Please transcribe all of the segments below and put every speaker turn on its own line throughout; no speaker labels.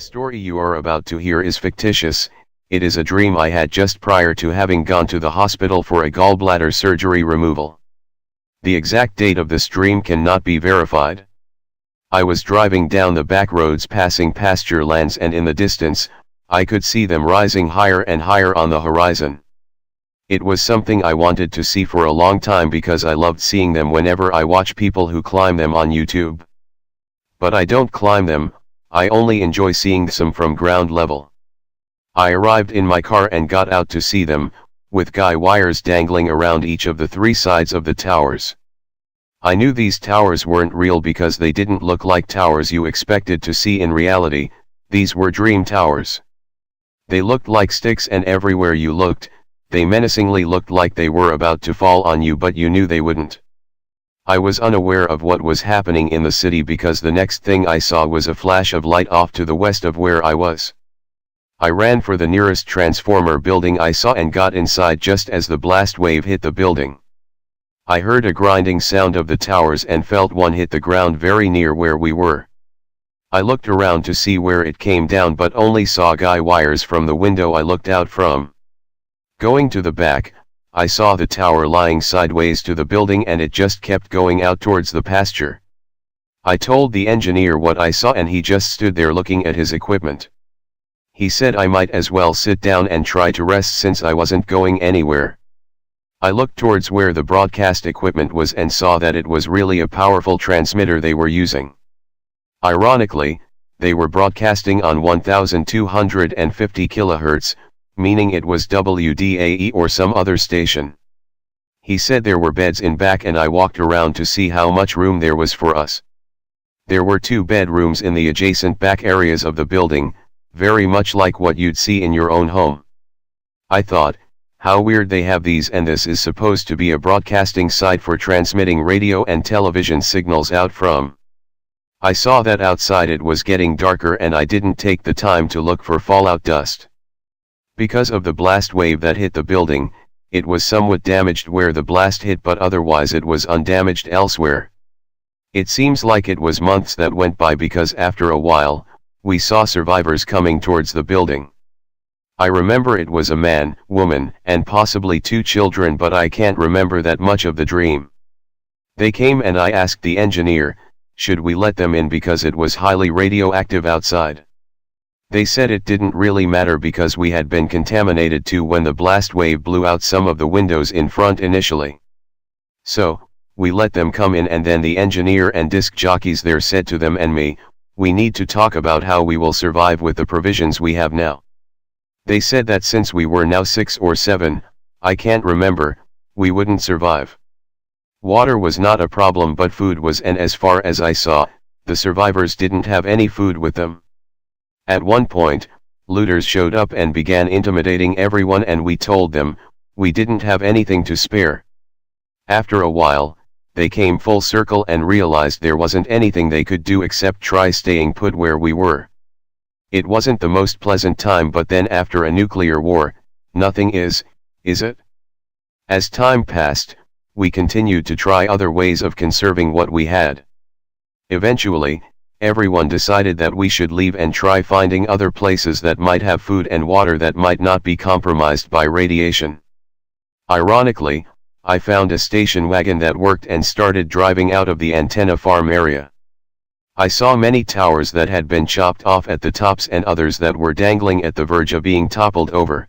The story you are about to hear is fictitious. It is a dream I had just prior to having gone to the hospital for a gallbladder surgery removal. The exact date of this dream cannot be verified. I was driving down the back roads passing pasture lands, and in the distance, I could see them rising higher and higher on the horizon. It was something I wanted to see for a long time because I loved seeing them whenever I watch people who climb them on YouTube. But I don't climb them, I only enjoy seeing them from ground level. I arrived in my car and got out to see them, with guy wires dangling around each of the three sides of the towers. I knew these towers weren't real because they didn't look like towers you expected to see in reality. These were dream towers. They looked like sticks, and everywhere you looked, they menacingly looked like they were about to fall on you, but you knew they wouldn't. I was unaware of what was happening in the city because the next thing I saw was a flash of light off to the west of where I was. I ran for the nearest transformer building I saw and got inside just as the blast wave hit the building. I heard a grinding sound of the towers and felt one hit the ground very near where we were. I looked around to see where it came down, but only saw guy wires from the window I looked out from. Going to the back, I saw the tower lying sideways to the building, and it just kept going out towards the pasture. I told the engineer what I saw, and he just stood there looking at his equipment. He said I might as well sit down and try to rest since I wasn't going anywhere. I looked towards where the broadcast equipment was and saw that it was really a powerful transmitter they were using. Ironically, they were broadcasting on 1250 kHz, meaning it was WDAE or some other station. He said there were beds in back, and I walked around to see how much room there was for us. There were 2 bedrooms in the adjacent back areas of the building, very much like what you'd see in your own home. I thought, how weird they have these, and this is supposed to be a broadcasting site for transmitting radio and television signals out from. I saw that outside it was getting darker, and I didn't take the time to look for fallout dust. Because of the blast wave that hit the building, it was somewhat damaged where the blast hit, but otherwise it was undamaged elsewhere. It seems like it was months that went by because after a while, we saw survivors coming towards the building. I remember it was a man, woman, and possibly 2 children, but I can't remember that much of the dream. They came and I asked the engineer, should we let them in because it was highly radioactive outside? They said it didn't really matter because we had been contaminated too when the blast wave blew out some of the windows in front initially. So, we let them come in, and then the engineer and disc jockeys there said to them and me, we need to talk about how we will survive with the provisions we have now. They said that since we were now 6 or 7, I can't remember, we wouldn't survive. Water was not a problem, but food was, and as far as I saw, the survivors didn't have any food with them. At one point, looters showed up and began intimidating everyone, and we told them, we didn't have anything to spare. After a while, they came full circle and realized there wasn't anything they could do except try staying put where we were. It wasn't the most pleasant time, but then after a nuclear war, nothing is it? As time passed, we continued to try other ways of conserving what we had. Eventually, everyone decided that we should leave and try finding other places that might have food and water that might not be compromised by radiation. Ironically, I found a station wagon that worked and started driving out of the antenna farm area. I saw many towers that had been chopped off at the tops and others that were dangling at the verge of being toppled over.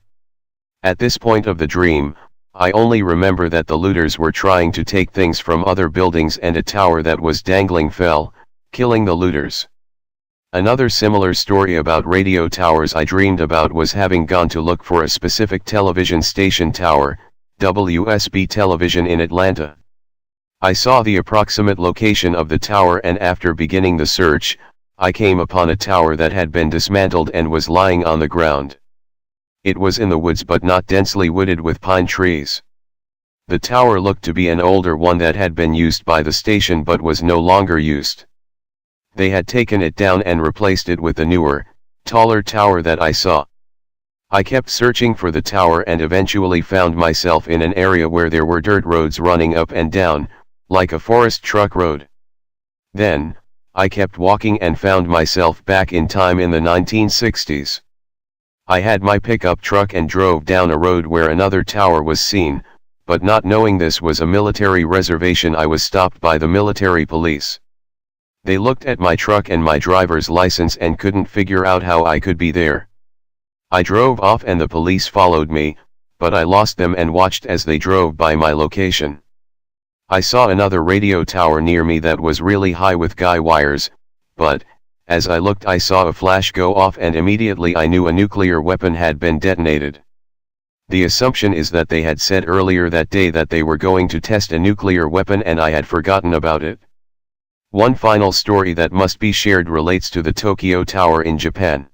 At this point of the dream, I only remember that the looters were trying to take things from other buildings, and a tower that was dangling fell, killing the looters. Another similar story about radio towers I dreamed about was having gone to look for a specific television station tower, WSB Television in Atlanta. I saw the approximate location of the tower, and after beginning the search, I came upon a tower that had been dismantled and was lying on the ground. It was in the woods but not densely wooded with pine trees. The tower looked to be an older one that had been used by the station but was no longer used. They had taken it down and replaced it with a newer, taller tower that I saw. I kept searching for the tower and eventually found myself in an area where there were dirt roads running up and down, like a forest truck road. Then, I kept walking and found myself back in time in the 1960s. I had my pickup truck and drove down a road where another tower was seen, but not knowing this was a military reservation, I was stopped by the military police. They looked at my truck and my driver's license and couldn't figure out how I could be there. I drove off and the police followed me, but I lost them and watched as they drove by my location. I saw another radio tower near me that was really high with guy wires, but, as I looked, I saw a flash go off and immediately I knew a nuclear weapon had been detonated. The assumption is that they had said earlier that day that they were going to test a nuclear weapon and I had forgotten about it. One final story that must be shared relates to the Tokyo Tower in Japan.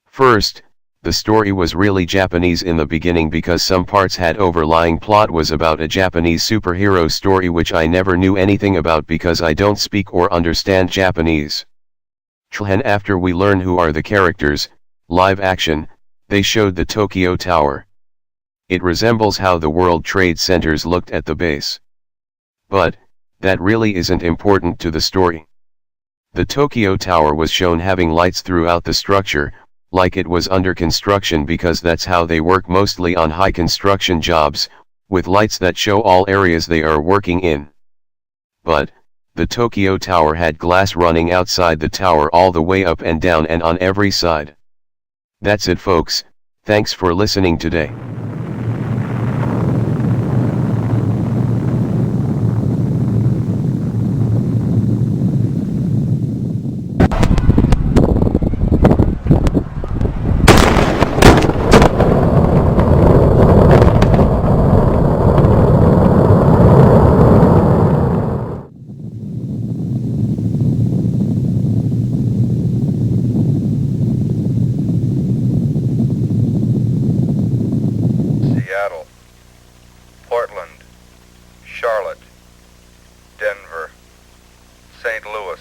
First, the story was really Japanese in the beginning because some parts had overlying plot was about a Japanese superhero story which I never knew anything about because I don't speak or understand Japanese. And after we learn who are the characters, live action, they showed the Tokyo Tower. It resembles how the World Trade Centers looked at the base. But, that really isn't important to the story. The Tokyo Tower was shown having lights throughout the structure, like it was under construction because that's how they work mostly on high construction jobs, with lights that show all areas they are working in. But, the Tokyo Tower had glass running outside the tower all the way up and down and on every side. That's it folks, thanks for listening today.
Seattle, Portland, Charlotte, Denver, St. Louis.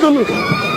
Look.